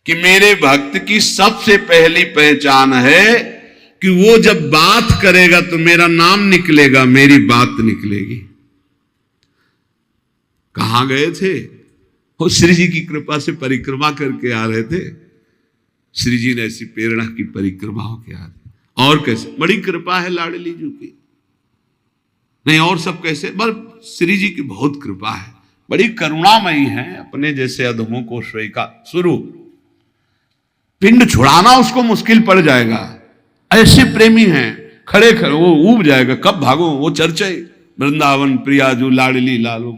कि मेरे भक्त की सबसे पहली पहचान है कि वो जब बात करेगा तो मेरा नाम निकलेगा, मेरी बात निकलेगी। कहां गए थे वो? श्री जी की कृपा से परिक्रमा करके आ रहे थे। श्री जी ने ऐसी प्रेरणा की परिक्रमा होके आ रहे। और कैसे? बड़ी कृपा है लाडली जी की। नहीं और सब कैसे? बस श्री जी की बहुत कृपा है, बड़ी करुणामयी है। अपने जैसे अधमों को स्वीकार शुरू पिंड छुड़ाना उसको मुश्किल पड़ जाएगा। ऐसे प्रेमी हैं, खड़े खड़े वो ऊब जाएगा, कब भागो। वो चर्चा वृंदावन प्रियाजू लाडली लालो,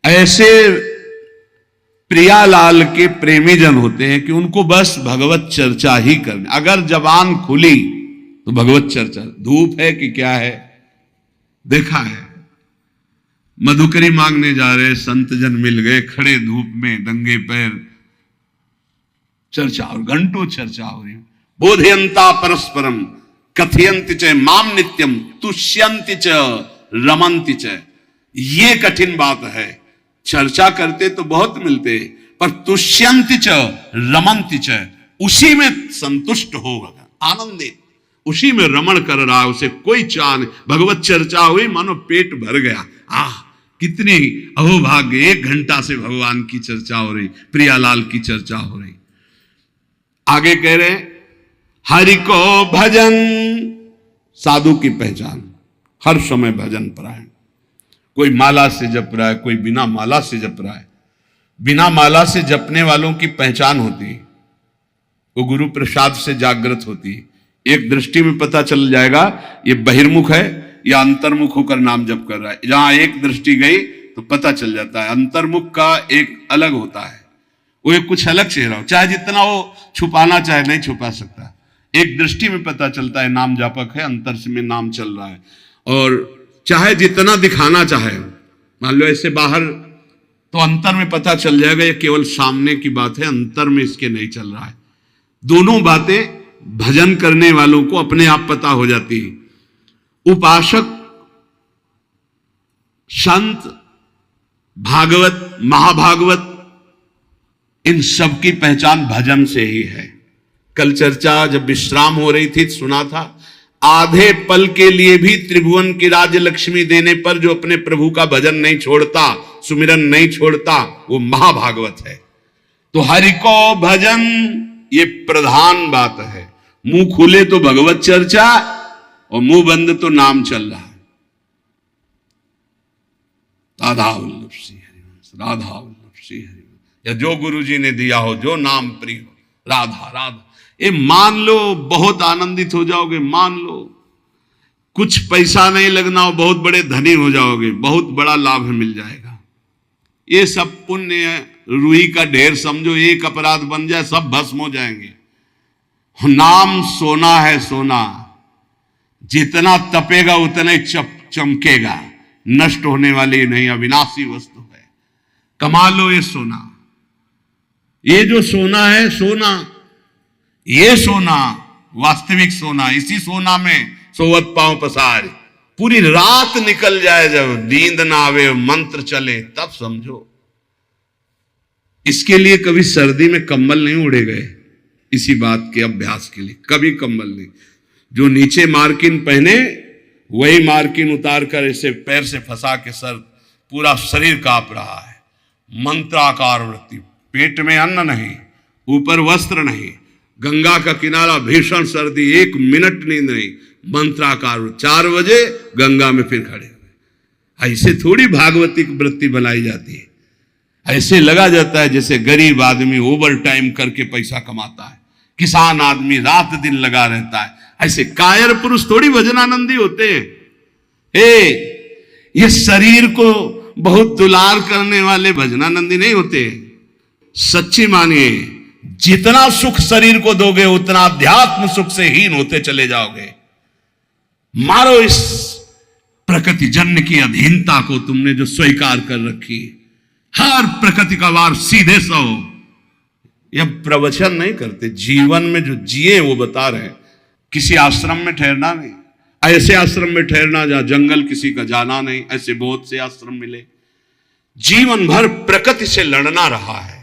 ऐसे प्रियालाल के प्रेमी जन होते हैं कि उनको बस भगवत चर्चा ही करनी। अगर जबान खुली तो भगवत चर्चा। धूप है कि क्या है? देखा है, मधुकरी मांगने जा रहे संत जन मिल गए, खड़े धूप में नंगे पैर, चर्चा और घंटों चर्चा हो रही। बोधयंता परस्परम कथयंति च माम नित्यम तुष्यंति च रमंति च। ये कठिन बात है। चर्चा करते तो बहुत मिलते, पर तुष्यंति च रमंति च, उसी में संतुष्ट होगा, आनंदित, उसी में रमण कर रहा है, उसे कोई चाह नहीं। भगवत चर्चा हुई मानो पेट भर गया। कितनी अहोभाग्य, 1 घंटा से भगवान की चर्चा हो रही, प्रियालाल की चर्चा हो रही। आगे कह रहे हरि को भजन, साधु की पहचान हर समय भजन परायण। कोई माला से जप रहा है, कोई बिना माला से जप रहा है। बिना माला से जपने वालों की पहचान होती, वो गुरु प्रसाद से जागृत होती। एक दृष्टि में पता चल जाएगा ये बहिर्मुख है या अंतर्मुख होकर नाम जप कर रहा है। जहां एक दृष्टि गई तो पता चल जाता है। अंतर्मुख का एक अलग होता है, वो एक कुछ अलग चेहरा हो, चाहे जितना वो छुपाना चाहे नहीं छुपा सकता। एक दृष्टि में पता चलता है नाम जापक है, अंतर से में नाम चल रहा है। और चाहे जितना दिखाना चाहे, मान लो ऐसे बाहर, तो अंतर में पता चल जाएगा ये केवल सामने की बात है, अंतर में इसके नहीं चल रहा है। दोनों बातें भजन करने वालों को अपने आप पता हो जाती है। उपासक, संत, भागवत, महाभागवत, इन सब की पहचान भजन से ही है। कल चर्चा जब विश्राम हो रही थी सुना था, आधे पल के लिए भी त्रिभुवन की राज्य लक्ष्मी देने पर जो अपने प्रभु का भजन नहीं छोड़ता, सुमिरन नहीं छोड़ता, वो महाभागवत है। तो हरि को भजन ये प्रधान बात है। मुंह खुले तो भगवत चर्चा और मुंह बंद तो नाम चल रहा है। राधा वल्लभ श्री हरिवंश, राधा वल्लभ श्री हरिवंश, या जो गुरु जी ने दिया हो, जो नाम प्रिय हो, राधा राधा। ये मान लो, बहुत आनंदित हो जाओगे। मान लो कुछ पैसा नहीं लगना हो, बहुत बड़े धनी हो जाओगे, बहुत बड़ा लाभ मिल जाएगा। ये सब पुण्य रुई का ढेर समझो, एक अपराध बन जाए सब भस्म हो जाएंगे। नाम सोना है, सोना जितना तपेगा उतना ही चमकेगा, नष्ट होने वाली नहीं, अविनाशी वस्तु है। कमा लो ये सोना। ये जो सोना है, सोना, ये सोना वास्तविक सोना, इसी सोना में सोवत पांव पसार। पूरी रात निकल जाए, जब नींद ना आवे, मंत्र चले, तब समझो। इसके लिए कभी सर्दी में कंबल नहीं उड़े गए, इसी बात के अभ्यास के लिए कभी कंबल नहीं। जो नीचे मार्किन पहने वही मार्किन उतार कर ऐसे पैर से फंसा के सर, पूरा शरीर कांप रहा है। मंत्राकार वृत्ति, पेट में अन्न नहीं, ऊपर वस्त्र नहीं, गंगा का किनारा, भीषण सर्दी, 1 मिनट नींद नहीं, मंत्राकार। 4 बजे गंगा में फिर खड़े हुए। ऐसे थोड़ी भागवतिक वृत्ति बनाई जाती है। ऐसे लगा जाता है जैसे गरीब आदमी ओवर टाइम करके पैसा कमाता है, किसान आदमी रात दिन लगा रहता है। ऐसे कायर पुरुष थोड़ी भजनानंदी होते हैं। ये शरीर को बहुत दुलार करने वाले भजनानंदी नहीं होते। सच्ची मानिए, जितना सुख शरीर को दोगे उतना अध्यात्म सुख से हीन होते चले जाओगे। मारो इस प्रकृति जन्य की अधीनता को, तुमने जो स्वीकार कर रखी। हर प्रकृति का वार सीधे सो। यह प्रवचन नहीं करते, जीवन में जो जिए वो बता रहे। किसी आश्रम में ठहरना नहीं, ऐसे आश्रम में ठहरना जहां जंगल किसी का जाना नहीं, ऐसे बहुत से आश्रम मिले। जीवन भर प्रकृति से लड़ना रहा है।